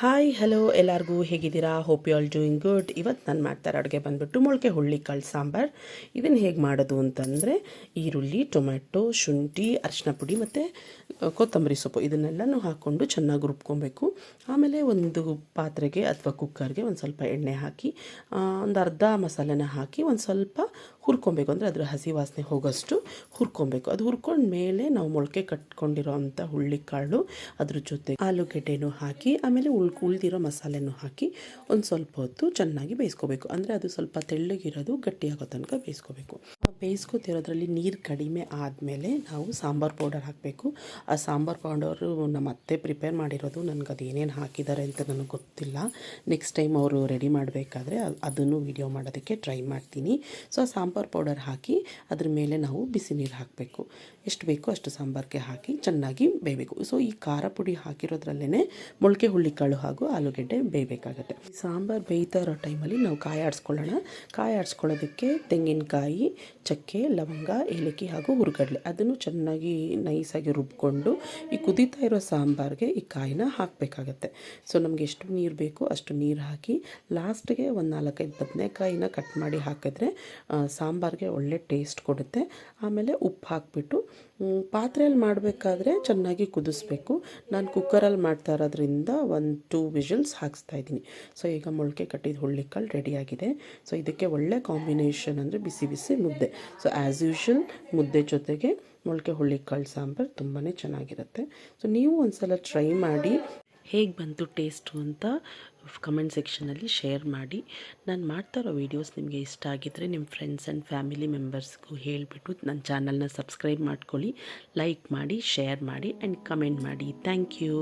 Hi hello ಎಲ್ಲರಿಗೂ ಹೇಗಿದ್ದೀರಾ? Hope you all doing good. ಇವತ್ತು ನಾನು ಮಾಡ್ತಾರೆ ಅಡುಗೆ ಬಂದುಬಿಟ್ಟು ಮೊಳಕೆ ಹುಳ್ಳಿಕಾಳು ಸಾಂಬಾರು. ಇದನ್ನು ಹೇಗೆ ಮಾಡೋದು ಅಂತಂದರೆ, ಈರುಳ್ಳಿ, ಟೊಮ್ಯಾಟೊ, ಶುಂಠಿ, ಅರಿಶಿನ ಪುಡಿ ಮತ್ತು ಕೊತ್ತಂಬರಿ ಸೊಪ್ಪು ಇದನ್ನೆಲ್ಲನೂ ಹಾಕ್ಕೊಂಡು ಚೆನ್ನಾಗಿ ರುಬ್ಕೊಬೇಕು. ಆಮೇಲೆ ಒಂದು ಪಾತ್ರೆಗೆ ಅಥವಾ ಕುಕ್ಕರ್ಗೆ ಒಂದು ಸ್ವಲ್ಪ ಎಣ್ಣೆ ಹಾಕಿ ಒಂದು ಅರ್ಧ ಮಸಾಲೆನ ಹಾಕಿ ಒಂದು ಸ್ವಲ್ಪ ಹುರ್ಕೊಬೇಕು. ಅಂದರೆ ಅದರ ಹಸಿ ವಾಸನೆ ಹೋಗೋಷ್ಟು ಹುರ್ಕೊಬೇಕು. ಅದು ಹುರ್ಕೊಂಡ ಮೇಲೆ ನಾವು ಮೊಳಕೆ ಕಟ್ಕೊಂಡಿರೋ ಅಂಥ ಹುಳ್ಳಿಕಾಳು ಅದ್ರ ಜೊತೆ ಆಲೂಗೆಡ್ಡೆನೂ ಹಾಕಿ ಆಮೇಲೆ ಉಳಿದಿರೋ ಮಸಾಲೆನೂ ಹಾಕಿ ಒಂದು ಸ್ವಲ್ಪ ಹೊತ್ತು ಚೆನ್ನಾಗಿ ಬೇಯಿಸ್ಕೋಬೇಕು. ಅಂದರೆ ಅದು ಸ್ವಲ್ಪ ತೆಳ್ಳಗಿರೋದು ಗಟ್ಟಿಯಾಗೋ ತನಕ ಬೇಯಿಸ್ಕೋಬೇಕು. ಬೇಯಿಸ್ಕೊತಿರೋದ್ರಲ್ಲಿ ನೀರು ಕಡಿಮೆ ಆದಮೇಲೆ ನಾವು ಸಾಂಬಾರು ಪೌಡರ್ ಹಾಕಬೇಕು. ಆ ಸಾಂಬಾರು ಪೌಡರು ನಮ್ಮ ಅತ್ತೆ ಪ್ರಿಪೇರ್ ಮಾಡಿರೋದು. ನನಗೆ ಅದು ಏನೇನು ಹಾಕಿದ್ದಾರೆ ಅಂತ ನನಗೆ ಗೊತ್ತಿಲ್ಲ. ನೆಕ್ಸ್ಟ್ ಟೈಮ್ ಅವರು ರೆಡಿ ಮಾಡಬೇಕಾದ್ರೆ ಅದನ್ನು ವಿಡಿಯೋ ಮಾಡೋದಕ್ಕೆ ಟ್ರೈ ಮಾಡ್ತೀನಿ. ಸೊ ಆ ಸಾಂಬಾರು ಪೌಡರ್ ಹಾಕಿ ಅದ್ರ ಮೇಲೆ ನಾವು ಬಿಸಿ ನೀರು ಹಾಕಬೇಕು. ಎಷ್ಟು ಬೇಕೋ ಅಷ್ಟು ಸಾಂಬಾರಿಗೆ ಹಾಕಿ ಚೆನ್ನಾಗಿ ಬೇಯಬೇಕು. ಸೊ ಈ ಖಾರ ಪುಡಿ ಹಾಕಿರೋದ್ರಲ್ಲೇ ಮೊಳಕೆ ಹುಳ್ಳಿಕಾಳು ಹಾಗೂ ಆಲೂಗೆಡ್ಡೆ ಬೇಯಬೇಕಾಗತ್ತೆ. ಸಾಂಬಾರು ಬೇಯ್ತಾ ಇರೋ ಟೈಮಲ್ಲಿ ನಾವು ಕಾಯಿ ಆಡಿಸ್ಕೊಳ್ಳೋಣ. ಕಾಯಿ ಆಡಿಸ್ಕೊಳ್ಳೋದಕ್ಕೆ ತೆಂಗಿನಕಾಯಿ, ಚಕ್ಕೆ, ಲವಂಗ, ಏಲಕ್ಕಿ ಹಾಗೂ ಹುರ್ಗಡ್ಲೆ ಅದನ್ನು ಚೆನ್ನಾಗಿ ನೈಸಾಗಿ ರುಬ್ಕೊಂಡು ಈ ಕುದೀತಾ ಇರೋ ಸಾಂಬಾರಿಗೆ ಈ ಕಾಯಿನ ಹಾಕಬೇಕಾಗತ್ತೆ. ಸೊ ನಮಗೆ ಎಷ್ಟು ನೀರು ಬೇಕೋ ಅಷ್ಟು ನೀರು ಹಾಕಿ ಲಾಸ್ಟ್ಗೆ ಒಂದು 4-5 ಬದನೆಕಾಯಿನ ಕಟ್ ಮಾಡಿ ಹಾಕಿದ್ರೆ ಸಾಂಬಾರಿಗೆ ಒಳ್ಳೆ ಟೇಸ್ಟ್ ಕೊಡುತ್ತೆ. ಆಮೇಲೆ ಉಪ್ಪು ಹಾಕಿಬಿಟ್ಟು ಪಾತ್ರೆಯಲ್ಲಿ ಮಾಡಬೇಕಾದ್ರೆ ಚೆನ್ನಾಗಿ ಕುದಿಸ್ಬೇಕು. ನಾನು ಕುಕ್ಕರಲ್ಲಿ ಮಾಡ್ತಾ ಇರೋದ್ರಿಂದ 1-2 ವಿಷಲ್ಸ್ ಹಾಕಿಸ್ತಾ ಇದ್ದೀನಿ. ಸೊ ಈಗ ಮೊಳಕೆ ಕಟ್ಟಿದ ಹುಳ್ಳಿಕಾಳು ರೆಡಿಯಾಗಿದೆ. ಸೊ ಇದಕ್ಕೆ ಒಳ್ಳೆ ಕಾಂಬಿನೇಷನ್ ಅಂದರೆ ಬಿಸಿ ಬಿಸಿ ಮುದ್ದೆ. ಸೊ ಆ್ಯಸ್ ಯೂಶ್ವಲ್ ಮುದ್ದೆ ಜೊತೆಗೆ ಮೊಳಕೆ ಹುಳ್ಳಿಕಾಳು ಸಾಂಬಾರು ತುಂಬಾ ಚೆನ್ನಾಗಿರುತ್ತೆ. ಸೊ ನೀವು ಒಂದು ಸಲ ಟ್ರೈ ಮಾಡಿ ಹೇಗೆ ಬಂತು ಟೇಸ್ಟು ಅಂತ ಕಮೆಂಟ್ ಸೆಕ್ಷನಲ್ಲಿ ಶೇರ್ ಮಾಡಿ. ನಾನು ಮಾಡ್ತಾ ಇರೋ ವೀಡಿಯೋಸ್ ನಿಮಗೆ ಇಷ್ಟ ಆಗಿದ್ದರೆ ನಿಮ್ಮ ಫ್ರೆಂಡ್ಸ್ ಆ್ಯಂಡ್ ಫ್ಯಾಮಿಲಿ ಮೆಂಬರ್ಸ್ಗೂ ಹೇಳಿಬಿಟ್ಟು ನನ್ನ ಚಾನಲ್ನ ಸಬ್ಸ್ಕ್ರೈಬ್ ಮಾಡ್ಕೊಳ್ಳಿ, ಲೈಕ್ ಮಾಡಿ, ಶೇರ್ ಮಾಡಿ ಆ್ಯಂಡ್ ಕಮೆಂಟ್ ಮಾಡಿ. Thank you.